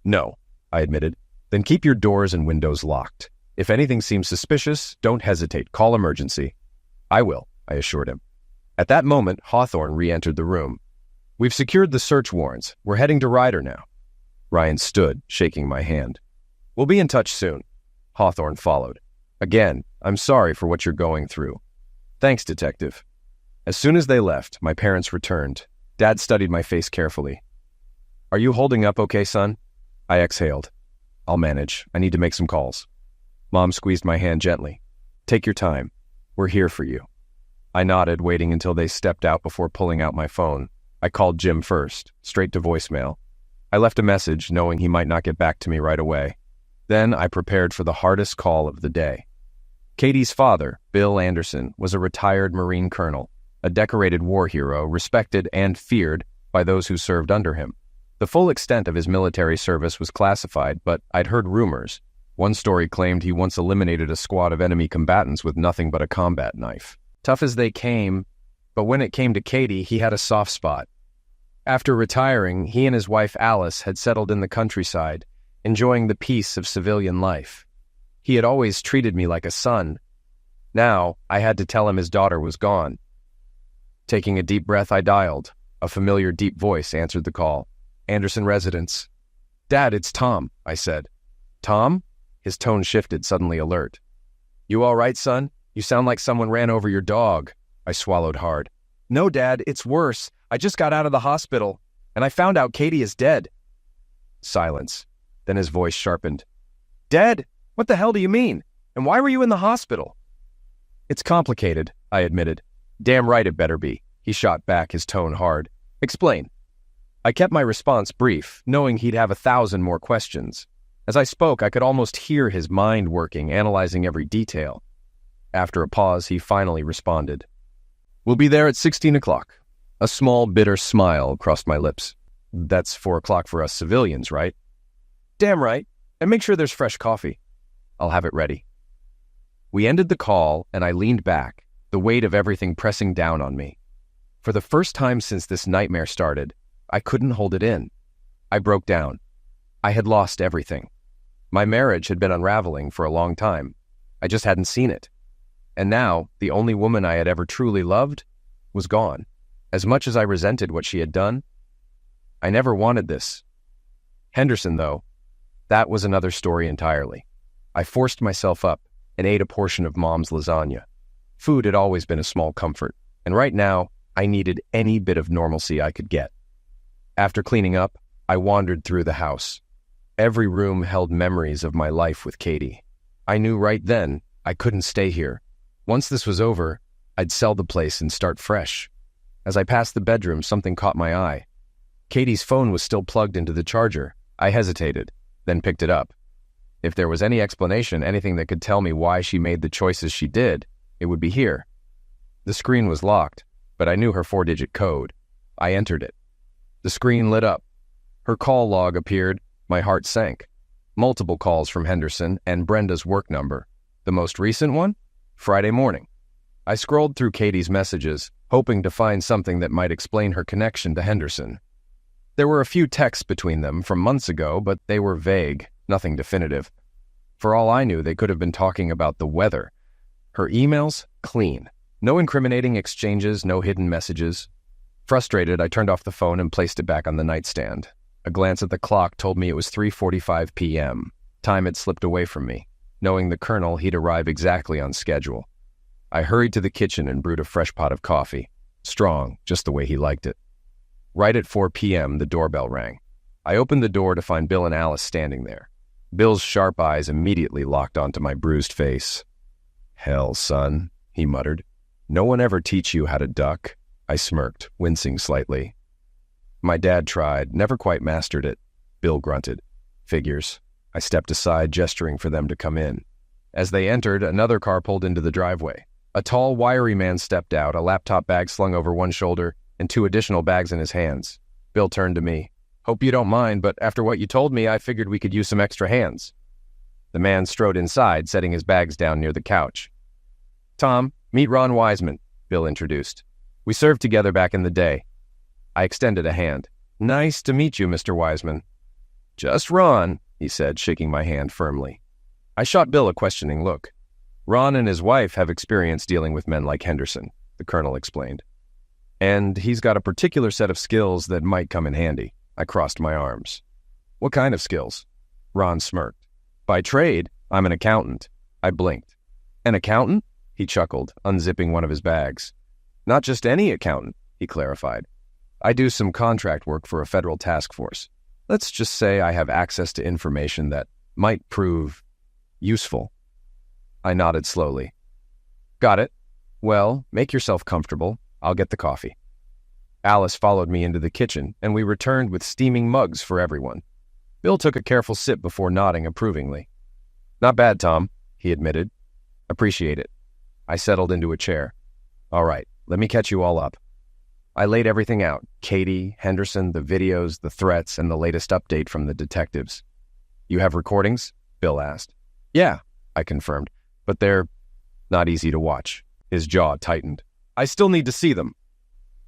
"No," I admitted. "Then keep your doors and windows locked. If anything seems suspicious, don't hesitate. Call emergency." "I will," I assured him. At that moment, Hawthorne re-entered the room. "We've secured the search warrants. We're heading to Ryder now." Ryan stood, shaking my hand. "We'll be in touch soon." Hawthorne followed. "Again, I'm sorry for what you're going through." "Thanks, Detective." As soon as they left, my parents returned. Dad studied my face carefully. "Are you holding up okay, son?" I exhaled. "I'll manage. I need to make some calls." Mom squeezed my hand gently. "Take your time. We're here for you." I nodded, waiting until they stepped out before pulling out my phone. I called Jim first, straight to voicemail. I left a message, knowing he might not get back to me right away. Then I prepared for the hardest call of the day. Katie's father, Bill Anderson, was a retired Marine colonel, a decorated war hero, respected and feared by those who served under him. The full extent of his military service was classified, but I'd heard rumors. One story claimed he once eliminated a squad of enemy combatants with nothing but a combat knife. Tough as they came, but when it came to Katie, he had a soft spot. After retiring, he and his wife Alice had settled in the countryside, enjoying the peace of civilian life. He had always treated me like a son. Now, I had to tell him his daughter was gone. Taking a deep breath, I dialed. A familiar deep voice answered the call. "Anderson residence." "Dad, it's Tom," I said. "Tom?" His tone shifted, suddenly alert. "You all right, son? You sound like someone ran over your dog." I swallowed hard. "No, Dad, it's worse. I just got out of the hospital." And I found out Katie is dead. Silence. Then his voice sharpened. Dead? What the hell do you mean? And why were you in the hospital? It's complicated, I admitted. Damn right it better be. He shot back, his tone hard. Explain. I kept my response brief, knowing he'd have 1,000 more questions. As I spoke, I could almost hear his mind working, analyzing every detail. After a pause, he finally responded. We'll be there at 16 o'clock. A small, bitter smile crossed my lips. That's 4 o'clock for us civilians, right? Damn right. And make sure there's fresh coffee. I'll have it ready. We ended the call, and I leaned back, the weight of everything pressing down on me. For the first time since this nightmare started, I couldn't hold it in. I broke down. I had lost everything. My marriage had been unraveling for a long time. I just hadn't seen it. And now, the only woman I had ever truly loved was gone. As much as I resented what she had done, I never wanted this. Henderson, though, that was another story entirely. I forced myself up and ate a portion of Mom's lasagna. Food had always been a small comfort, and right now, I needed any bit of normalcy I could get. After cleaning up, I wandered through the house. Every room held memories of my life with Katie. I knew right then I couldn't stay here. Once this was over, I'd sell the place and start fresh. As I passed the bedroom, something caught my eye. Katie's phone was still plugged into the charger. I hesitated, then picked it up. If there was any explanation, anything that could tell me why she made the choices she did, it would be here. The screen was locked, but I knew her 4-digit code. I entered it. The screen lit up. Her call log appeared. My heart sank. Multiple calls from Henderson and Brenda's work number. The most recent one? Friday morning. I scrolled through Katie's messages, hoping to find something that might explain her connection to Henderson. There were a few texts between them from months ago, but they were vague, nothing definitive. For all I knew, they could have been talking about the weather. Her emails? Clean. No incriminating exchanges, no hidden messages. Frustrated, I turned off the phone and placed it back on the nightstand. A glance at the clock told me it was 3:45 p.m. Time had slipped away from me. Knowing the Colonel, he'd arrive exactly on schedule. I hurried to the kitchen and brewed a fresh pot of coffee. Strong, just the way he liked it. Right at 4 p.m., the doorbell rang. I opened the door to find Bill and Alice standing there. Bill's sharp eyes immediately locked onto my bruised face. Hell, son, he muttered. No one ever teach you how to duck. I smirked, wincing slightly. My dad tried, never quite mastered it. Bill grunted. Figures. I stepped aside, gesturing for them to come in. As they entered, another car pulled into the driveway. A tall, wiry man stepped out, a laptop bag slung over one shoulder, and 2 additional bags in his hands. Bill turned to me. Hope you don't mind, but after what you told me, I figured we could use some extra hands. The man strode inside, setting his bags down near the couch. Tom, meet Ron Wiseman, Bill introduced. We served together back in the day. I extended a hand. Nice to meet you, Mr. Wiseman. Just Ron, he said, shaking my hand firmly. I shot Bill a questioning look. Ron and his wife have experience dealing with men like Henderson, the Colonel explained. And he's got a particular set of skills that might come in handy. I crossed my arms. What kind of skills? Ron smirked. By trade, I'm an accountant. I blinked. An accountant? He chuckled, unzipping one of his bags. Not just any accountant, he clarified. I do some contract work for a federal task force. Let's just say I have access to information that might prove useful. I nodded slowly. Got it. Well, make yourself comfortable. I'll get the coffee. Alice followed me into the kitchen, and we returned with steaming mugs for everyone. Bill took a careful sip before nodding approvingly. Not bad, Tom, he admitted. Appreciate it. I settled into a chair. All right, let me catch you all up. I laid everything out. Katie, Henderson, the videos, the threats, and the latest update from the detectives. You have recordings? Bill asked. Yeah, I confirmed, but they're not easy to watch. His jaw tightened. I still need to see them.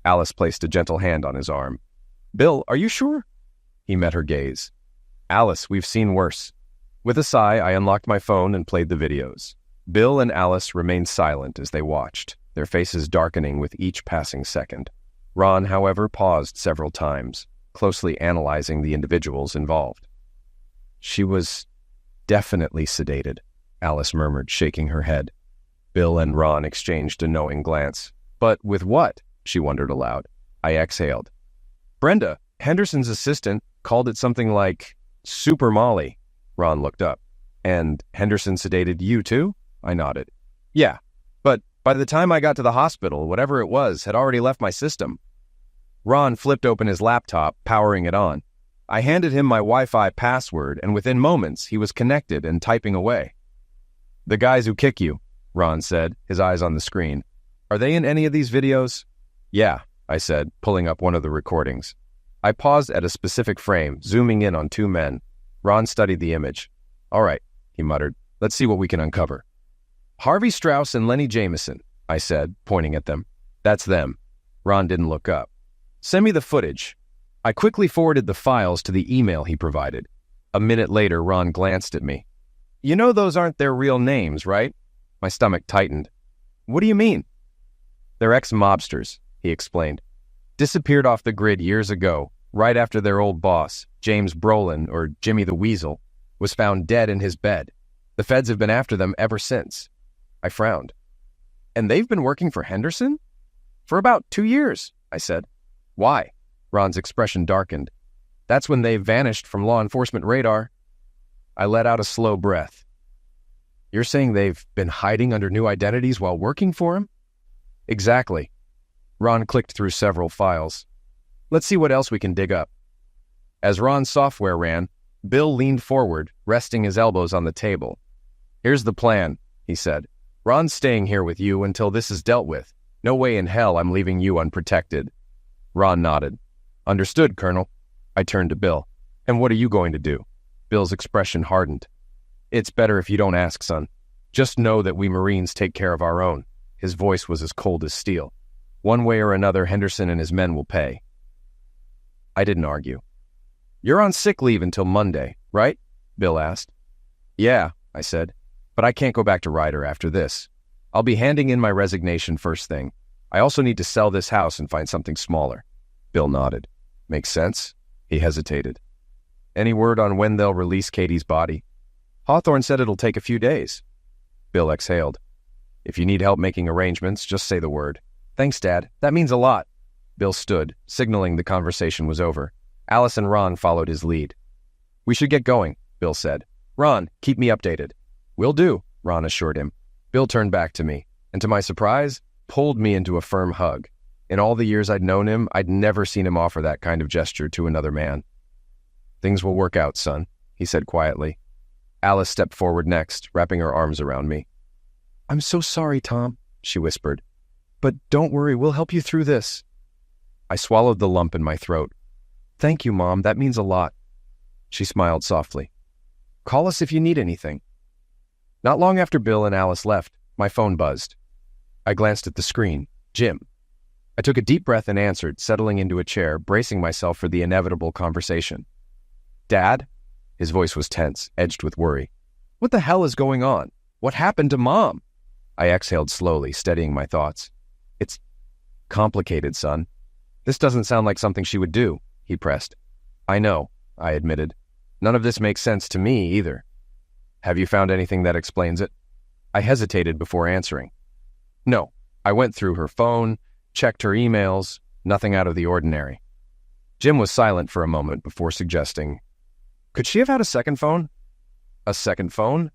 Alice placed a gentle hand on his arm. Bill, are you sure? He met her gaze. Alice, we've seen worse. With a sigh, I unlocked my phone and played the videos. Bill and Alice remained silent as they watched, their faces darkening with each passing second. Ron, however, paused several times, closely analyzing the individuals involved. She was definitely sedated, Alice murmured, shaking her head. Bill and Ron exchanged a knowing glance. But with what? She wondered aloud. I exhaled. Brenda, Henderson's assistant called it something like Super Molly. Ron looked up. And Henderson sedated you too? I nodded. Yeah, but by the time I got to the hospital, whatever it was had already left my system. Ron flipped open his laptop, powering it on. I handed him my Wi-Fi password, and within moments, he was connected and typing away. The guys who kick you, Ron said, his eyes on the screen. Are they in any of these videos? Yeah, I said, pulling up one of the recordings. I paused at a specific frame, zooming in on two men. Ron studied the image. All right, he muttered. Let's see what we can uncover. Harvey Strauss and Lenny Jameson, I said, pointing at them. That's them. Ron didn't look up. Send me the footage. I quickly forwarded the files to the email he provided. A minute later, Ron glanced at me. You know those aren't their real names, right? My stomach tightened. What do you mean? They're ex-mobsters, he explained. Disappeared off the grid years ago, right after their old boss, James Brolin, or Jimmy the Weasel, was found dead in his bed. The feds have been after them ever since. I frowned. And they've been working for Henderson? For about 2 years, I said. Why? Ron's expression darkened. That's when they vanished from law enforcement radar. I let out a slow breath. You're saying they've been hiding under new identities while working for him? Exactly. Ron clicked through several files. Let's see what else we can dig up. As Ron's software ran, Bill leaned forward, resting his elbows on the table. Here's the plan, he said. Ron's staying here with you until this is dealt with. No way in hell I'm leaving you unprotected. Ron nodded. Understood, Colonel. I turned to Bill. And what are you going to do? Bill's expression hardened. It's better if you don't ask, son. Just know that we Marines take care of our own. His voice was as cold as steel. One way or another, Henderson and his men will pay. I didn't argue. You're on sick leave until Monday, right? Bill asked. Yeah, I said, but I can't go back to Ryder after this. I'll be handing in my resignation first thing. I also need to sell this house and find something smaller. Bill nodded. Makes sense? He hesitated. Any word on when they'll release Katie's body? Hawthorne said it'll take a few days. Bill exhaled. If you need help making arrangements, just say the word. Thanks, Dad. That means a lot. Bill stood, signaling the conversation was over. Alice and Ron followed his lead. We should get going, Bill said. Ron, keep me updated. Will do, Ron assured him. Bill turned back to me, and to my surprise, pulled me into a firm hug. In all the years I'd known him, I'd never seen him offer that kind of gesture to another man. Things will work out, son, he said quietly. Alice stepped forward next, wrapping her arms around me. I'm so sorry, Tom, she whispered. But don't worry, we'll help you through this. I swallowed the lump in my throat. Thank you, Mom, that means a lot. She smiled softly. Call us if you need anything. Not long after Bill and Alice left, my phone buzzed. I glanced at the screen. Jim. I took a deep breath and answered, settling into a chair, bracing myself for the inevitable conversation. Dad? His voice was tense, edged with worry. What the hell is going on? What happened to Mom? I exhaled slowly, steadying my thoughts. It's complicated, son. This doesn't sound like something she would do, he pressed. I know, I admitted. None of this makes sense to me either. Have you found anything that explains it? I hesitated before answering. No, I went through her phone, checked her emails, nothing out of the ordinary. Jim was silent for a moment before suggesting, could she have had a second phone? A second phone?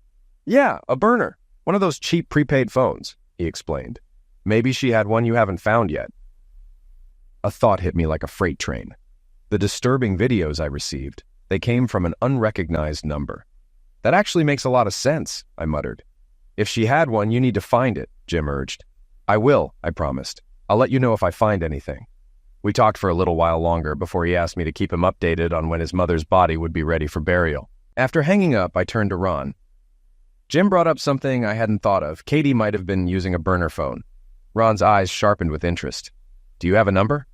Yeah, a burner. One of those cheap prepaid phones, he explained. Maybe she had one you haven't found yet. A thought hit me like a freight train. The disturbing videos I received, they came from an unrecognized number. That actually makes a lot of sense, I muttered. If she had one, you need to find it, Jim urged. I will, I promised. I'll let you know if I find anything. We talked for a little while longer before he asked me to keep him updated on when his mother's body would be ready for burial. After hanging up, I turned to Ron. Jim brought up something I hadn't thought of. Katie might have been using a burner phone. Ron's eyes sharpened with interest. Do you have a number?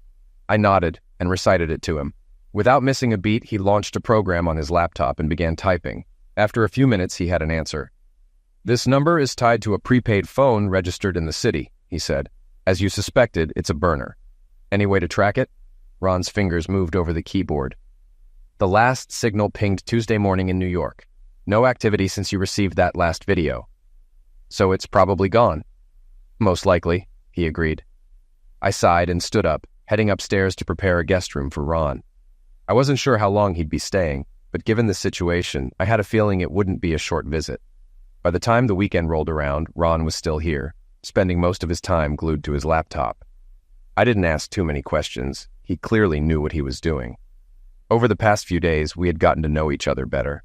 I nodded and recited it to him. Without missing a beat, he launched a program on his laptop and began typing. After a few minutes, he had an answer. This number is tied to a prepaid phone registered in the city, he said. As you suspected, it's a burner. Any way to track it? Ron's fingers moved over the keyboard. The last signal pinged Tuesday morning in New York. No activity since you received that last video. So it's probably gone. Most likely, he agreed. I sighed and stood up, heading upstairs to prepare a guest room for Ron. I wasn't sure how long he'd be staying, but given the situation, I had a feeling it wouldn't be a short visit. By the time the weekend rolled around, Ron was still here, spending most of his time glued to his laptop. I didn't ask too many questions. He clearly knew what he was doing. Over the past few days, we had gotten to know each other better.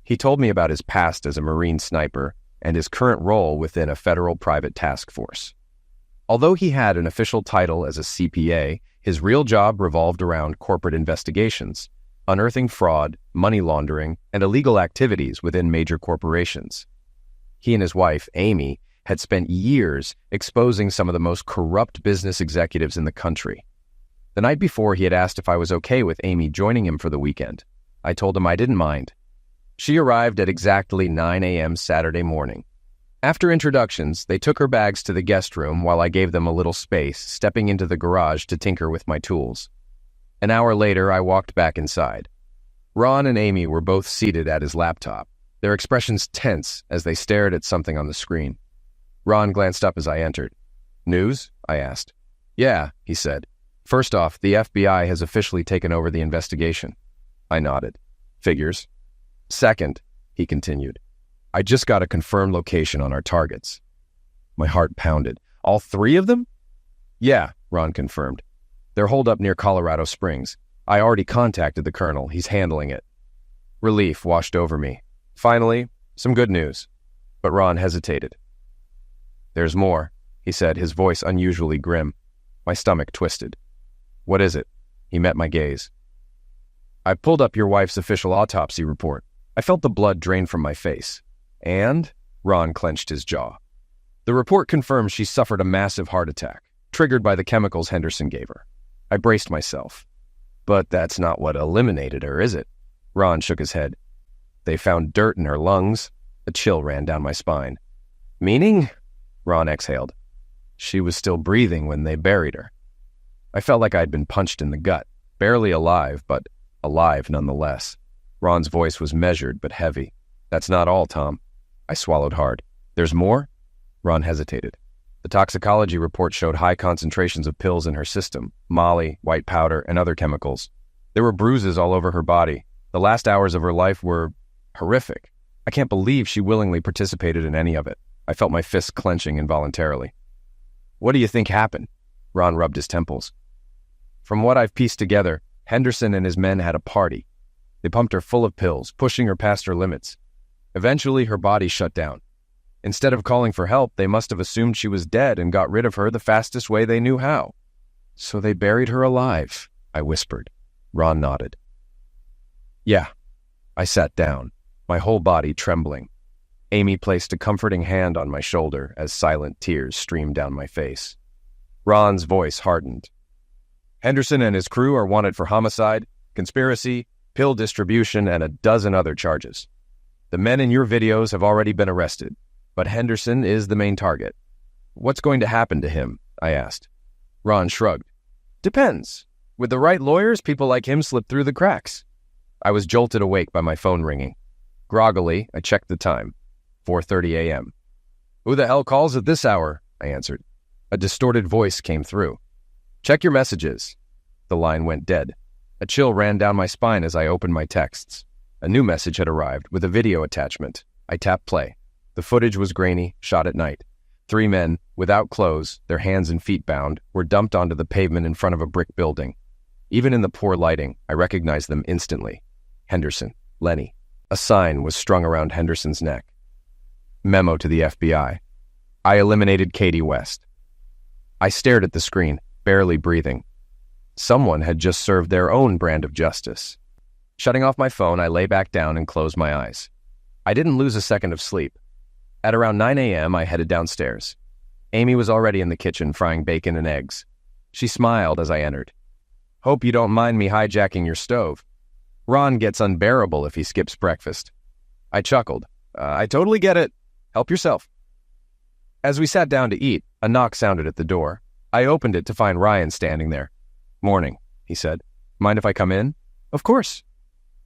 He told me about his past as a Marine sniper and his current role within a federal private task force. Although he had an official title as a CPA, his real job revolved around corporate investigations, unearthing fraud, money laundering, and illegal activities within major corporations. He and his wife, Amy, had spent years exposing some of the most corrupt business executives in the country. The night before, he had asked if I was okay with Amy joining him for the weekend. I told him I didn't mind. She arrived at exactly 9 a.m. Saturday morning. After introductions, they took her bags to the guest room while I gave them a little space, stepping into the garage to tinker with my tools. An hour later, I walked back inside. Ron and Amy were both seated at his laptop, their expressions tense as they stared at something on the screen. Ron glanced up as I entered. "News?" I asked. "Yeah," he said. "First off, the FBI has officially taken over the investigation." I nodded. "Figures." "Second," he continued, "I just got a confirmed location on our targets." My heart pounded. "All three of them?" "Yeah," Ron confirmed. "They're holed up near Colorado Springs. I already contacted the colonel. He's handling it." Relief washed over me. Finally, some good news. But Ron hesitated. "There's more," he said, his voice unusually grim. My stomach twisted. "What is it?" He met my gaze. "I pulled up your wife's official autopsy report. I felt the blood drain from my face. And?" Ron clenched his jaw. "The report confirms she suffered a massive heart attack, triggered by the chemicals Henderson gave her." I braced myself. "But that's not what eliminated her, is it?" Ron shook his head. "They found dirt in her lungs." A chill ran down my spine. "Meaning?" Ron exhaled. "She was still breathing when they buried her." I felt like I'd been punched in the gut, barely alive, but alive nonetheless. Ron's voice was measured but heavy. "That's not all, Tom." I swallowed hard. "There's more?" Ron hesitated. "The toxicology report showed high concentrations of pills in her system, molly, white powder, and other chemicals. There were bruises all over her body. The last hours of her life were horrific. I can't believe she willingly participated in any of it." I felt my fists clenching involuntarily. "What do you think happened?" Ron rubbed his temples. "From what I've pieced together, Henderson and his men had a party. They pumped her full of pills, pushing her past her limits. Eventually, her body shut down. Instead of calling for help, they must have assumed she was dead and got rid of her the fastest way they knew how. So they buried her alive," I whispered. Ron nodded. "Yeah." I sat down, my whole body trembling. Amy placed a comforting hand on my shoulder as silent tears streamed down my face. Ron's voice hardened. "Henderson and his crew are wanted for homicide, conspiracy, pill distribution, and a dozen other charges. The men in your videos have already been arrested, but Henderson is the main target." "What's going to happen to him?" I asked. Ron shrugged. "Depends. With the right lawyers, people like him slip through the cracks." I was jolted awake by my phone ringing. Groggily, I checked the time. 4:30 a.m. "Who the hell calls at this hour?" I answered. A distorted voice came through. "Check your messages." The line went dead. A chill ran down my spine as I opened my texts. A new message had arrived with a video attachment. I tapped play. The footage was grainy, shot at night. 3 men, without clothes, their hands and feet bound, were dumped onto the pavement in front of a brick building. Even in the poor lighting, I recognized them instantly. Henderson, Lenny. A sign was strung around Henderson's neck. Memo to the FBI. I eliminated Katie West. I stared at the screen, barely breathing. Someone had just served their own brand of justice. Shutting off my phone, I lay back down and closed my eyes. I didn't lose a second of sleep. At around 9 a.m., I headed downstairs. Amy was already in the kitchen frying bacon and eggs. She smiled as I entered. "Hope you don't mind me hijacking your stove. Ron gets unbearable if he skips breakfast." I chuckled. I totally get it. Help yourself." As we sat down to eat, a knock sounded at the door. I opened it to find Ryan standing there. "Morning," he said. "Mind if I come in?" "Of course."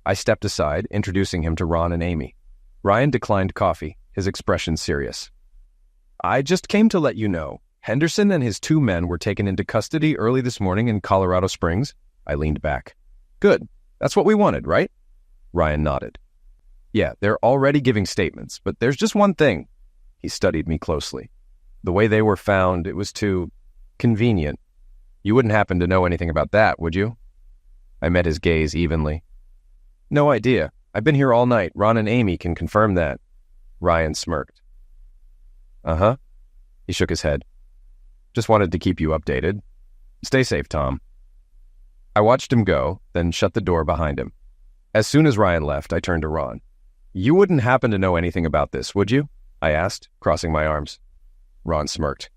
I stepped aside, introducing him to Ron and Amy. Ryan declined coffee, his expression serious. "I just came to let you know, Henderson and his 2 men were taken into custody early this morning in Colorado Springs." I leaned back. Good. That's what we wanted, right? Ryan nodded. Yeah, they're already giving statements, but there's just one thing. He studied me closely. The way they were found, it was too convenient. You wouldn't happen to know anything about that, would you? I met his gaze evenly. No idea. I've been here all night. Ron and Amy can confirm that. Ryan smirked. Uh-huh. He shook his head. Just wanted to keep you updated. Stay safe, Tom. I watched him go, then shut the door behind him. As soon as Ryan left, I turned to Ron. You wouldn't happen to know anything about this, would you? I asked, crossing my arms. Ron smirked.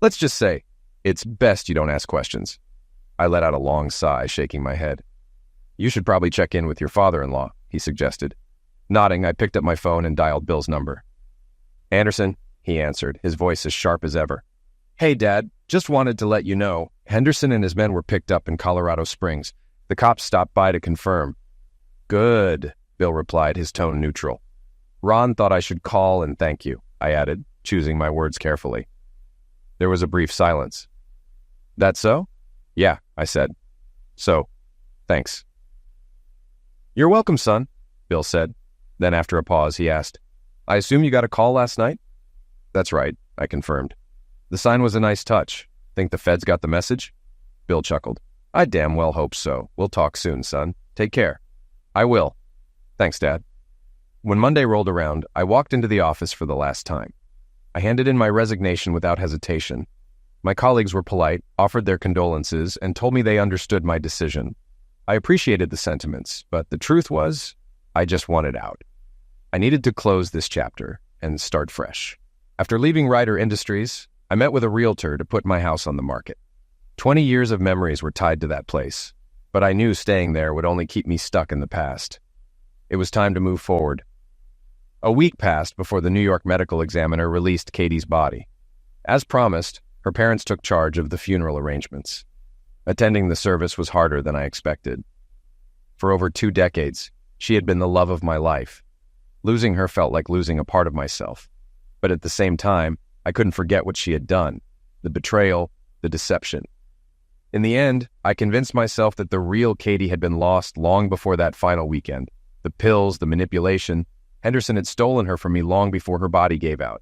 Let's just say, it's best you don't ask questions. I let out a long sigh, shaking my head. You should probably check in with your father-in-law, he suggested. Nodding, I picked up my phone and dialed Bill's number. Anderson, he answered, his voice as sharp as ever. Hey, Dad, just wanted to let you know, Henderson and his men were picked up in Colorado Springs. The cops stopped by to confirm. Good, Bill replied, his tone neutral. Ron thought I should call and thank you, I added, choosing my words carefully. There was a brief silence. That so? Yeah, I said. So, thanks. You're welcome, son, Bill said. Then after a pause, he asked, I assume you got a call last night? That's right, I confirmed. The sign was a nice touch. Think the feds got the message? Bill chuckled. I damn well hope so. We'll talk soon, son. Take care. I will. Thanks, Dad. When Monday rolled around, I walked into the office for the last time. I handed in my resignation without hesitation. My colleagues were polite, offered their condolences, and told me they understood my decision. I appreciated the sentiments, but the truth was, I just wanted out. I needed to close this chapter and start fresh. After leaving Ryder Industries, I met with a realtor to put my house on the market. 20 years of memories were tied to that place, but I knew staying there would only keep me stuck in the past. It was time to move forward. A week passed before the New York medical examiner released Katie's body. As promised, her parents took charge of the funeral arrangements. Attending the service was harder than I expected. For over 2 decades, she had been the love of my life. Losing her felt like losing a part of myself. But at the same time, I couldn't forget what she had done, the betrayal, the deception. In the end, I convinced myself that the real Katie had been lost long before that final weekend. The pills, the manipulation, Henderson had stolen her from me long before her body gave out.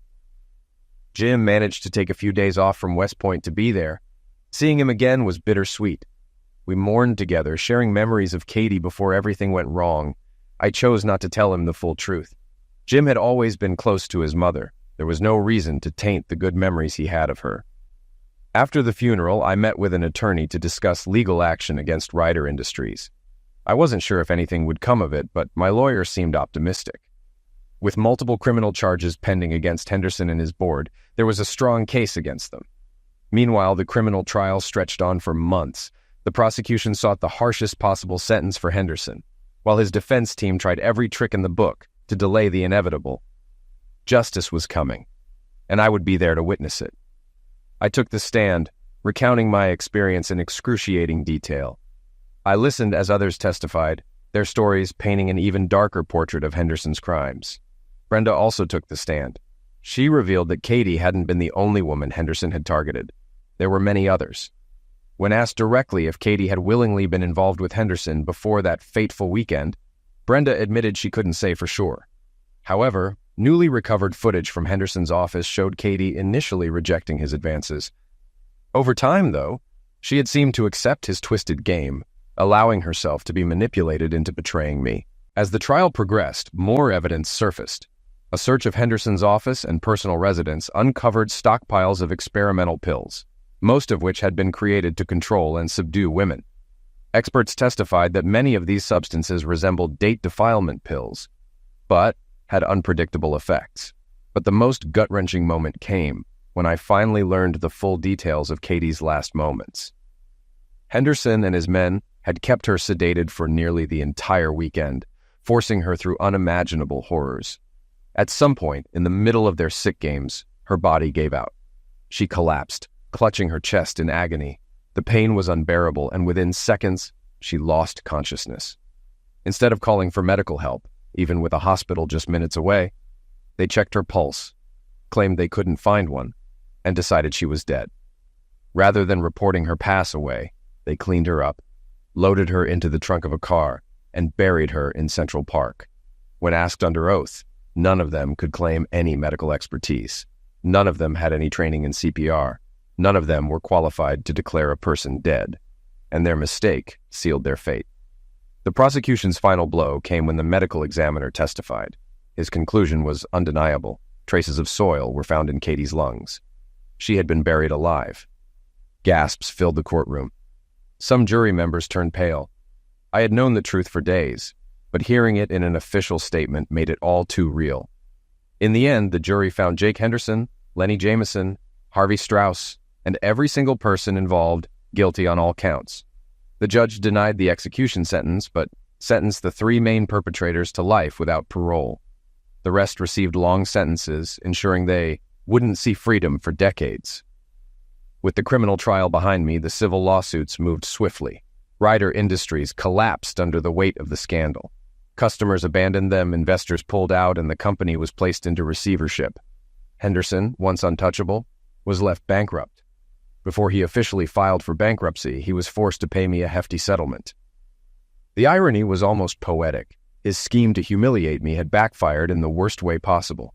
Jim managed to take a few days off from West Point to be there. Seeing him again was bittersweet. We mourned together, sharing memories of Katie before everything went wrong. I chose not to tell him the full truth. Jim had always been close to his mother. There was no reason to taint the good memories he had of her. After the funeral, I met with an attorney to discuss legal action against Ryder Industries. I wasn't sure if anything would come of it, but my lawyer seemed optimistic. With multiple criminal charges pending against Henderson and his board, there was a strong case against them. Meanwhile, the criminal trial stretched on for months. The prosecution sought the harshest possible sentence for Henderson, while his defense team tried every trick in the book to delay the inevitable. Justice was coming, and I would be there to witness it. I took the stand, recounting my experience in excruciating detail. I listened as others testified, their stories painting an even darker portrait of Henderson's crimes. Brenda also took the stand. She revealed that Katie hadn't been the only woman Henderson had targeted. There were many others. When asked directly if Katie had willingly been involved with Henderson before that fateful weekend, Brenda admitted she couldn't say for sure. However, newly recovered footage from Henderson's office showed Katie initially rejecting his advances. Over time, though, she had seemed to accept his twisted game, allowing herself to be manipulated into betraying me. As the trial progressed, more evidence surfaced. A search of Henderson's office and personal residence uncovered stockpiles of experimental pills, most of which had been created to control and subdue women. Experts testified that many of these substances resembled date defilement pills, but had unpredictable effects. But the most gut-wrenching moment came when I finally learned the full details of Katie's last moments. Henderson and his men had kept her sedated for nearly the entire weekend, forcing her through unimaginable horrors. At some point, in the middle of their sick games, her body gave out. She collapsed, clutching her chest in agony. The pain was unbearable, and within seconds, she lost consciousness. Instead of calling for medical help, even with a hospital just minutes away, they checked her pulse, claimed they couldn't find one, and decided she was dead. Rather than reporting her pass away, they cleaned her up, loaded her into the trunk of a car, and buried her in Central Park. When asked under oath, none of them could claim any medical expertise. None of them had any training in CPR. None of them were qualified to declare a person dead. And their mistake sealed their fate. The prosecution's final blow came when the medical examiner testified. His conclusion was undeniable. Traces of soil were found in Katie's lungs. She had been buried alive. Gasps filled the courtroom. Some jury members turned pale. I had known the truth for days, but hearing it in an official statement made it all too real. In the end, the jury found Jake Henderson, Lenny Jameson, Harvey Strauss, and every single person involved guilty on all counts. The judge denied the execution sentence, but sentenced the three main perpetrators to life without parole. The rest received long sentences, ensuring they wouldn't see freedom for decades. With the criminal trial behind me, the civil lawsuits moved swiftly. Rider industries collapsed under the weight of the scandal. Customers abandoned them, investors pulled out, and the company was placed into receivership. Henderson, once untouchable, was left bankrupt. Before he officially filed for bankruptcy, he was forced to pay me a hefty settlement. The irony was almost poetic. His scheme to humiliate me had backfired in the worst way possible.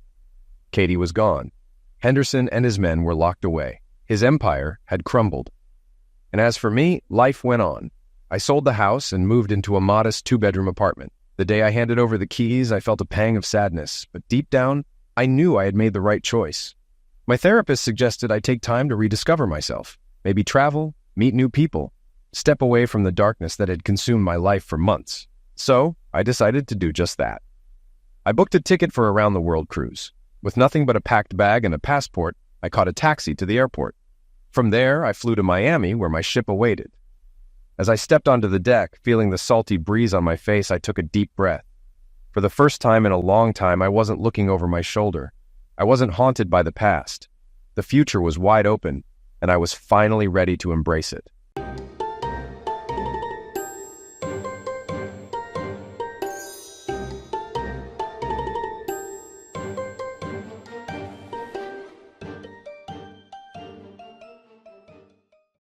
Katie was gone. Henderson and his men were locked away. His empire had crumbled. And as for me, life went on. I sold the house and moved into a modest two-bedroom apartment. The day I handed over the keys, I felt a pang of sadness, but deep down, I knew I had made the right choice. My therapist suggested I take time to rediscover myself, maybe travel, meet new people, step away from the darkness that had consumed my life for months. So, I decided to do just that. I booked a ticket for a round-the-world cruise. With nothing but a packed bag and a passport, I caught a taxi to the airport. From there, I flew to Miami, where my ship awaited. As I stepped onto the deck, feeling the salty breeze on my face, I took a deep breath. For the first time in a long time, I wasn't looking over my shoulder. I wasn't haunted by the past. The future was wide open, and I was finally ready to embrace it.